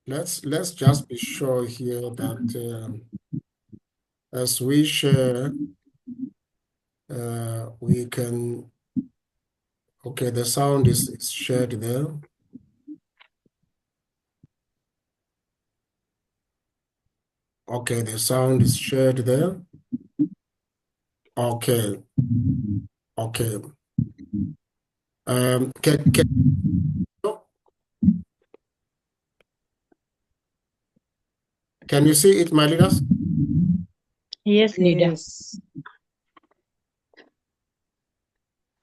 Let's just be sure here that as we share, we can. Okay, the sound is shared there. Okay, the sound is shared there. Okay. Okay. Can you see it, my leaders? Yes, leader.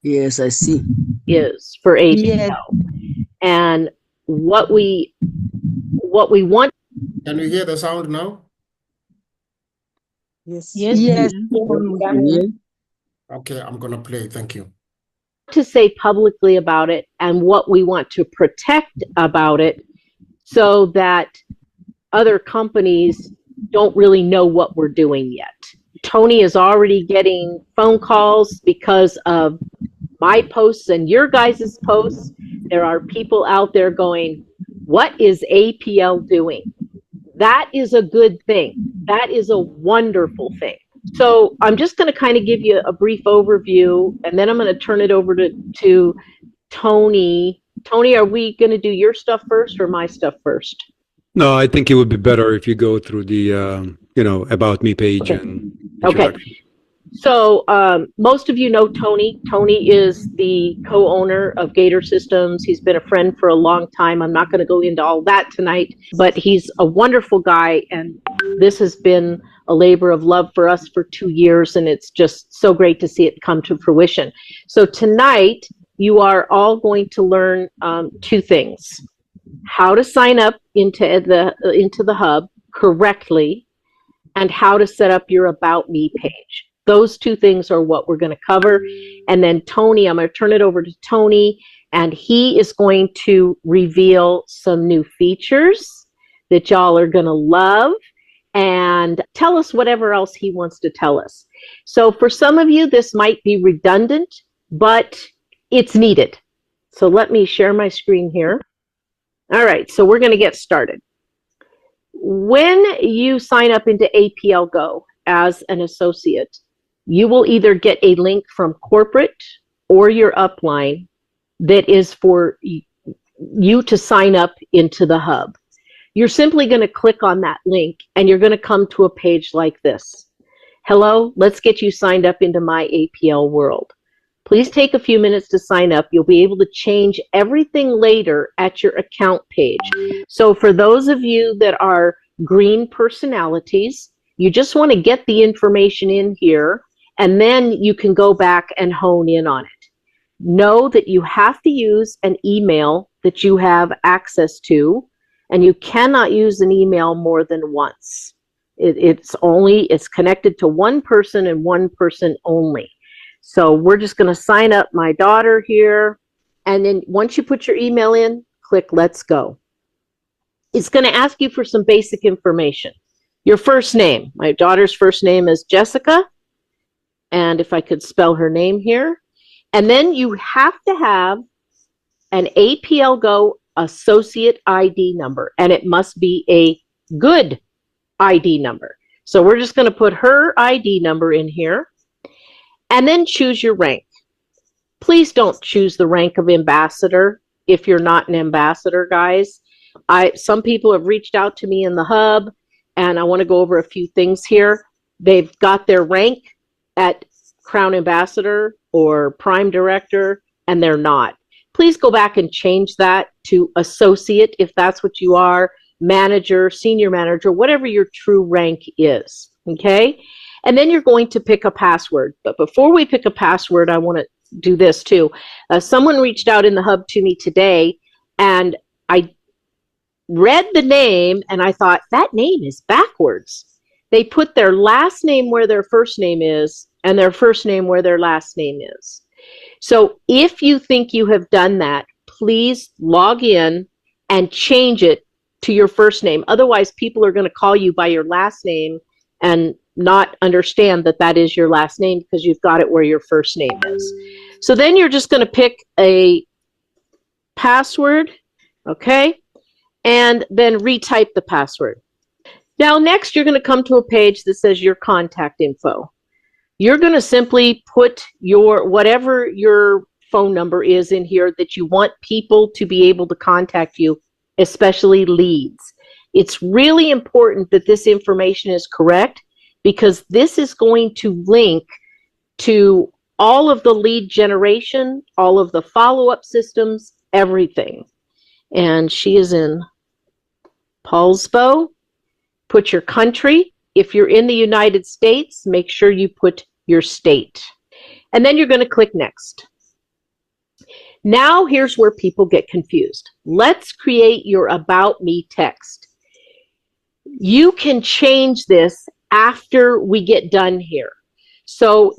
Yes, I see. Is for APL Yes. and what we want. Can you hear the sound now? Yes. Yes. Okay, I'm gonna play. Thank you. To say publicly about it and what we want to protect about it so that other companies don't really know what we're doing yet. Tony is already getting phone calls because of my posts and your guys' posts. There are people out there going, what is APL doing? That is a good thing. That is a wonderful thing. So I'm just going to kind of give you a brief overview, and then I'm going to turn it over to Tony. Tony, are we going to do your stuff first or my stuff first? No, I think it would be better if you go through the, about me page and introduction. Okay. So most of you know Tony. Tony is the co-owner of Gator Systems. He's been a friend for a long time. I'm not going to go into all that tonight, but he's a wonderful guy, and this has been a labor of love for us for 2 years, and it's just so great to see it come to fruition. So tonight, you are all going to learn 2 things. how to sign up into the hub correctly, and how to set up your About Me page. Those two things are what we're going to cover. And then Tony, I'm going to turn it over to Tony, and he is going to reveal some new features that y'all are going to love, and tell us whatever else he wants to tell us. So for some of you, this might be redundant, but it's needed. So let me share my screen here. All right, so we're going to get started. When you sign up into APLGO as an associate, you will either get a link from corporate or your upline that is for you to sign up into the hub. You're simply going to click on that link and you're going to come to a page like this. Hello, let's get you signed up into My APL World. Please take a few minutes to sign up. You'll be able to change everything later at your account page. So for those of you that are green personalities, you just want to get the information in here, and then you can go back and hone in on it. Know that you have to use an email that you have access to, and you cannot use an email more than once. It's connected to one person and one person only. So we're just going to sign up my daughter here. And then once you put your email in, click Let's Go. It's going to ask you for some basic information. Your first name. My daughter's first name is Jessica. And if I could spell her name here. And then you have to have an APLGO associate ID number. And it must be a good ID number. So we're just going to put her ID number in here. And then choose your rank. Please don't choose the rank of ambassador if you're not an ambassador, guys. Some people have reached out to me in the hub, and I want to go over a few things here. They've got their rank at Crown Ambassador or Prime Director, and they're not. Please go back and change that to associate if that's what you are, manager, senior manager, whatever your true rank is, okay? And then you're going to pick a password. But before we pick a password, I want to do this too. Someone reached out in the hub to me today, and I read the name, and I thought, that name is backwards. They put their last name where their first name is, and their first name where their last name is. So if you think you have done that, please log in and change it to your first name. Otherwise, people are going to call you by your last name and not understand that that is your last name because you've got it where your first name is. So then you're just going to pick a password, okay, and then retype the password. Now next you're going to come to a page that says your contact info. You're going to simply put whatever your phone number is in here that you want people to be able to contact you, especially leads. It's really important that this information is correct, because this is going to link to all of the lead generation, all of the follow-up systems, everything. And she is in Paulsbo. Put your country. If you're in the United States, make sure you put your state. And then you're going to click Next. Now here's where people get confused. Let's create your About Me text. You can change this after we get done here. So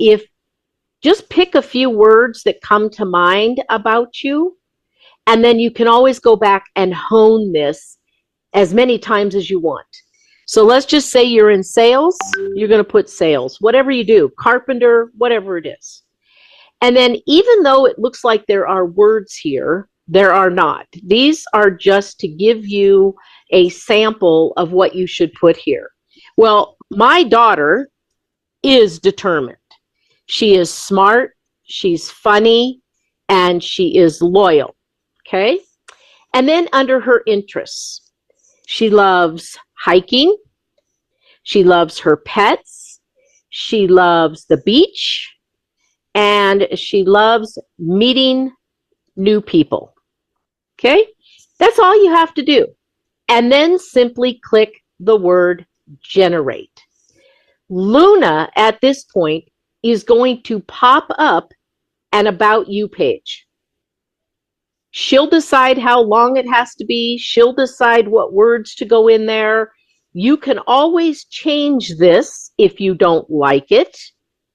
just pick a few words that come to mind about you, and then you can always go back and hone this as many times as you want. So let's just say you're in sales, you're going to put sales, whatever you do, carpenter, whatever it is. And then even though it looks like there are words here, there are not. These are just to give you a sample of what you should put here. Well, my daughter is determined. She is smart, she's funny, and she is loyal, okay? And then under her interests, she loves hiking, she loves her pets, she loves the beach, and she loves meeting new people, okay? That's all you have to do. And then simply click the word generate. Luna, at this point, is going to pop up an About You page. She'll decide how long it has to be. She'll decide what words to go in there. You can always change this if you don't like it.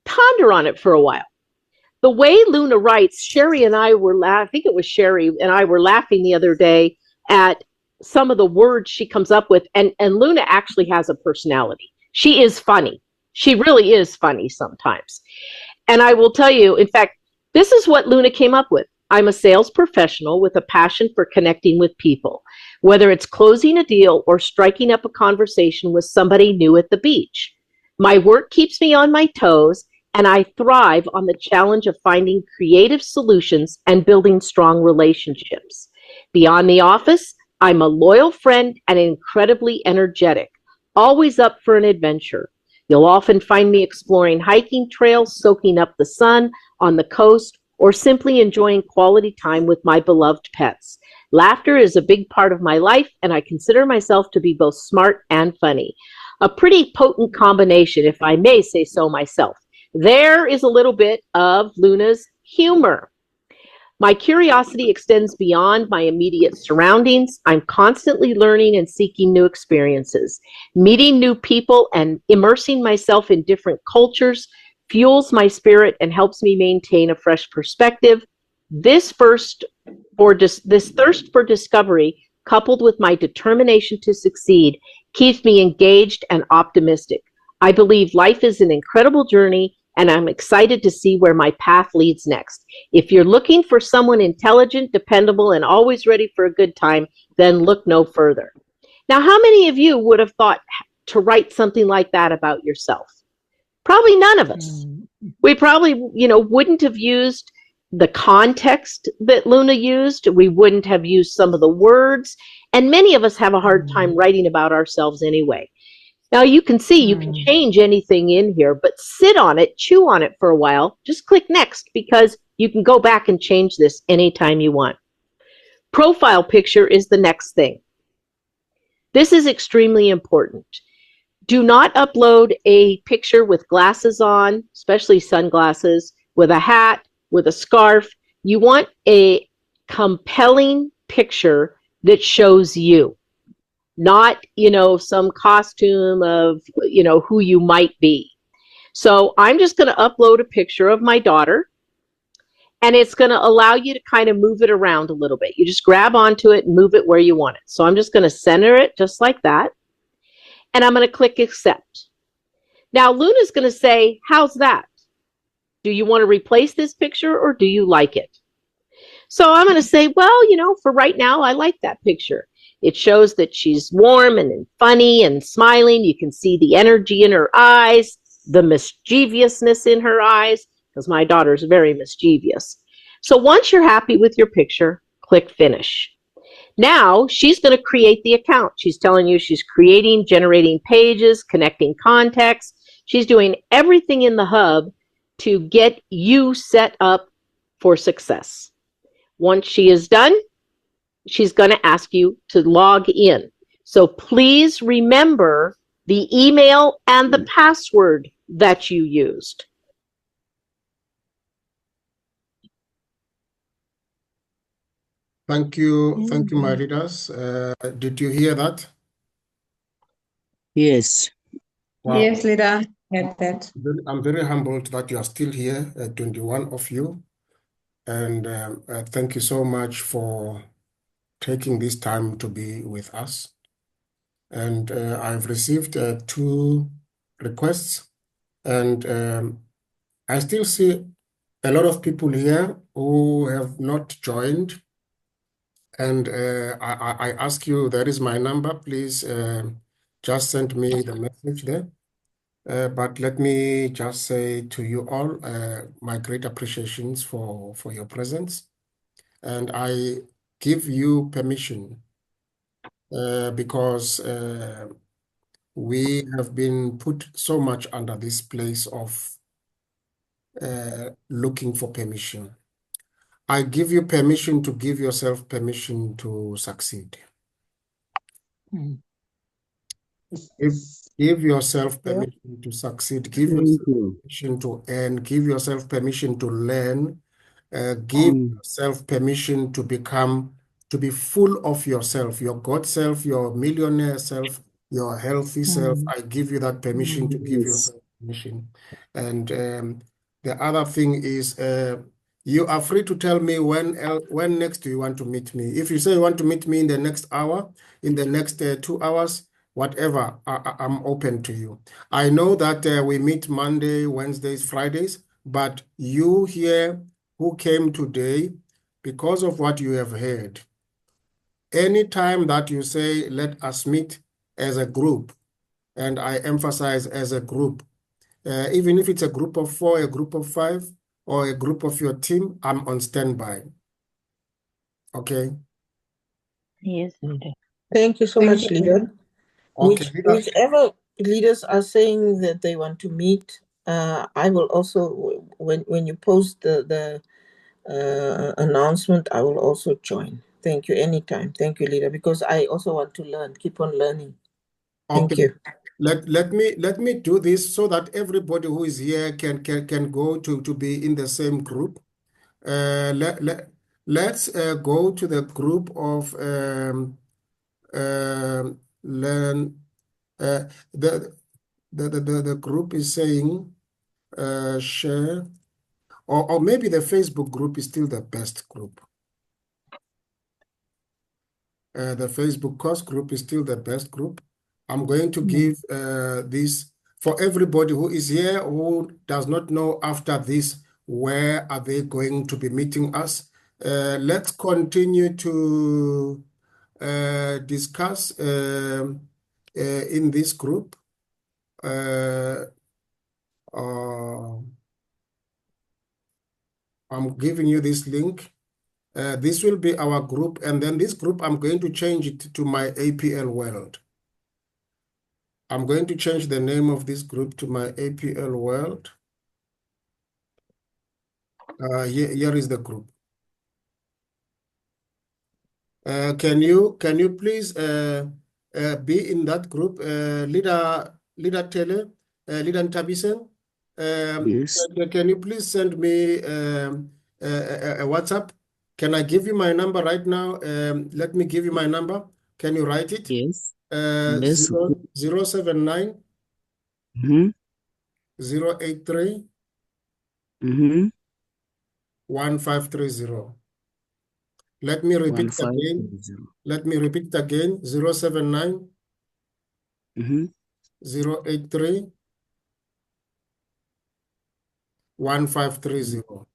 Ponder on it for a while. The way Luna writes, Sherry and I were I think it was Sherry and I were laughing the other day at some of the words she comes up with. And Luna actually has a personality. She is funny. She really is funny sometimes. And I will tell you, in fact, this is what Luna came up with. I'm a sales professional with a passion for connecting with people, whether it's closing a deal or striking up a conversation with somebody new at the beach. My work keeps me on my toes, and I thrive on the challenge of finding creative solutions and building strong relationships. Beyond the office, I'm a loyal friend and incredibly energetic, always up for an adventure. You'll often find me exploring hiking trails, soaking up the sun on the coast, or simply enjoying quality time with my beloved pets. Laughter is a big part of my life, and I consider myself to be both smart and funny. A pretty potent combination, if I may say so myself. There is a little bit of Luna's humor. My curiosity extends beyond my immediate surroundings. I'm constantly learning and seeking new experiences. Meeting new people and immersing myself in different cultures fuels my spirit and helps me maintain a fresh perspective. This thirst for discovery, coupled with my determination to succeed, keeps me engaged and optimistic. I believe life is an incredible journey, and I'm excited to see where my path leads next. If you're looking for someone intelligent, dependable, and always ready for a good time, then look no further. Now, how many of you would have thought to write something like that about yourself? Probably none of us. We probably, wouldn't have used the context that Luna used. We wouldn't have used some of the words. And many of us have a hard time writing about ourselves anyway. Now you can see you can change anything in here, but sit on it, chew on it for a while. Just click next because you can go back and change this anytime you want. Profile picture is the next thing. This is extremely important. Do not upload a picture with glasses on, especially sunglasses, with a hat, with a scarf. You want a compelling picture that shows you. Not, some costume of, who you might be. So I'm just going to upload a picture of my daughter, and it's going to allow you to kind of move it around a little bit. You just grab onto it and move it where you want it. So I'm just going to center it just like that, and I'm going to click accept. Now Luna's going to say, how's that? Do you want to replace this picture or do you like it? So I'm going to say, well, for right now, I like that picture. It shows that she's warm and funny and smiling. You can see the energy in her eyes, the mischievousness in her eyes, because my daughter's very mischievous. So once you're happy with your picture, click finish. Now she's going to create the account. She's telling you she's creating, generating pages, connecting contacts. She's doing everything in the hub to get you set up for success. Once she is done, she's going to ask you to log in. So please remember the email and the password that you used. Thank you, my leaders. Did you hear that? Yes. Wow. Yes, leader. Get that. I'm very humbled that you are still here, 21 of you. And thank you so much for taking this time to be with us. And I've received 2 requests, and I still see a lot of people here who have not joined. And I ask you, there is my number, please just send me the message there. But let me just say to you all my great appreciations for your presence. And I give you permission because we have been put so much under this place of looking for permission. I give you permission to give yourself permission to succeed. Give yourself permission to succeed. Give yourself permission to earn. Give yourself permission to learn Give yourself permission to be full of yourself, your God self, your millionaire self, your healthy self. I give you that permission to give yourself permission. And the other thing is, you are free to tell me when next do you want to meet me. If you say you want to meet me in the next hour, in the next 2 hours, whatever, I'm open to you. I know that we meet Monday, Wednesdays, Fridays, but you here who came today, because of what you have heard, anytime that you say, let us meet as a group, and I emphasize as a group, even if it's a group of 4, a group of 5, or a group of your team, I'm on standby. Okay? Yes, leader. Thank you so much, leader. Okay. Whichever leaders are saying that they want to meet, I will also, when you post the announcement, I will also join. Thank you. Anytime. Thank you, leader, because I also want to learn, keep on learning. Thank Okay. you. Let me do this so that everybody who is here can go to be in the same group. Let's go to the group of learn. The the group is saying share, or maybe the Facebook group is still the best group. The Facebook course group is still the best group. I'm going to give this for everybody who is here who does not know after this where are they going to be meeting us. Let's continue to discuss in this group. I'm giving you this link. This will be our group, and then this group, I'm going to change it to My APL World. I'm going to change the name of this group to My APL World. Here is the group. Can you please be in that group, leader Tele, leader Ntabisen? Yes. Can you please send me a WhatsApp? Can I give you my number right now? Let me give you my number. Can you write it? Yes. Yes. 079 Mm-hmm. 083 Mm-hmm. 1530. Let me repeat it again. 1530. Let me repeat it again. 079 Mm-hmm. 083 1530.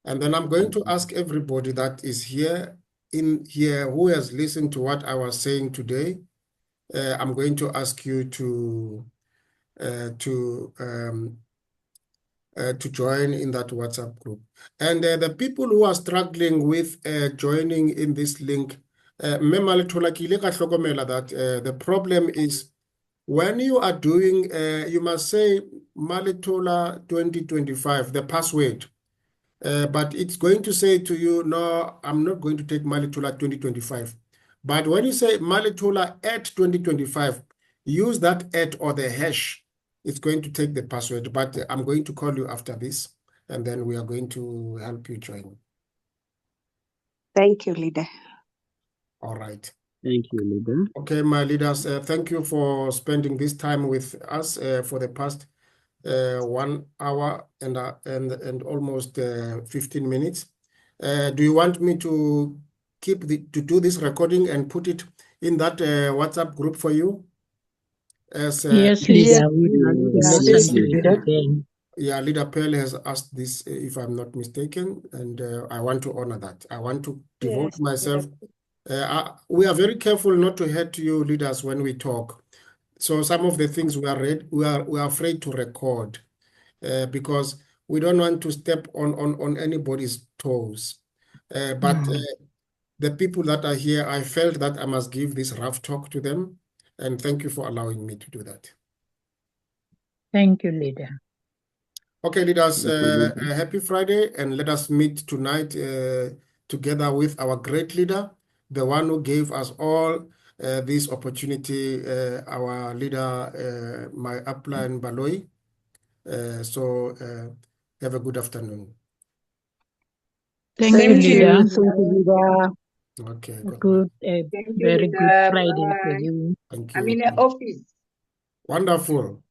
And then I'm going to ask everybody that is here who has listened to what I was saying today. I'm going to ask you to join in that WhatsApp group. And the people who are struggling with joining in this link, that the problem is when you are doing, you must say Maletola 2025, the password. But it's going to say to you, no, I'm not going to take Maletola 2025. But when you say Maletola at 2025, use that at or the hash. It's going to take the password, but I'm going to call you after this, and then we are going to help you join. Thank you, leader. All right. Thank you, leader. Okay, my leaders, thank you for spending this time with us for the past 1 hour and almost 15 minutes. Do you want me to do this recording and put it in that WhatsApp group for you? As Yes, Yes, leader. We will yes, listen to leader. it again. yeah, Leader Pearl has asked this, if I'm not mistaken, and I want to honor that. I want to devote Yes, myself. We are very careful not to hurt you leaders when we talk. So some of the things we are afraid to record because we don't want to step on anybody's toes. But the people that are here, I felt that I must give this rough talk to them, and thank you for allowing me to do that. Thank you, leader. Okay, leaders, Thank you, leader. happy Friday, and let us meet tonight together with our great leader, the one who gave us all this opportunity, our leader, My APL Balo. So have a good afternoon. Thank you, Thank leader. you. Thank you, leader. Okay, good. Good, Thank you, very good leader. Friday for Bye. you. Thank I'm you. in the office. Wonderful.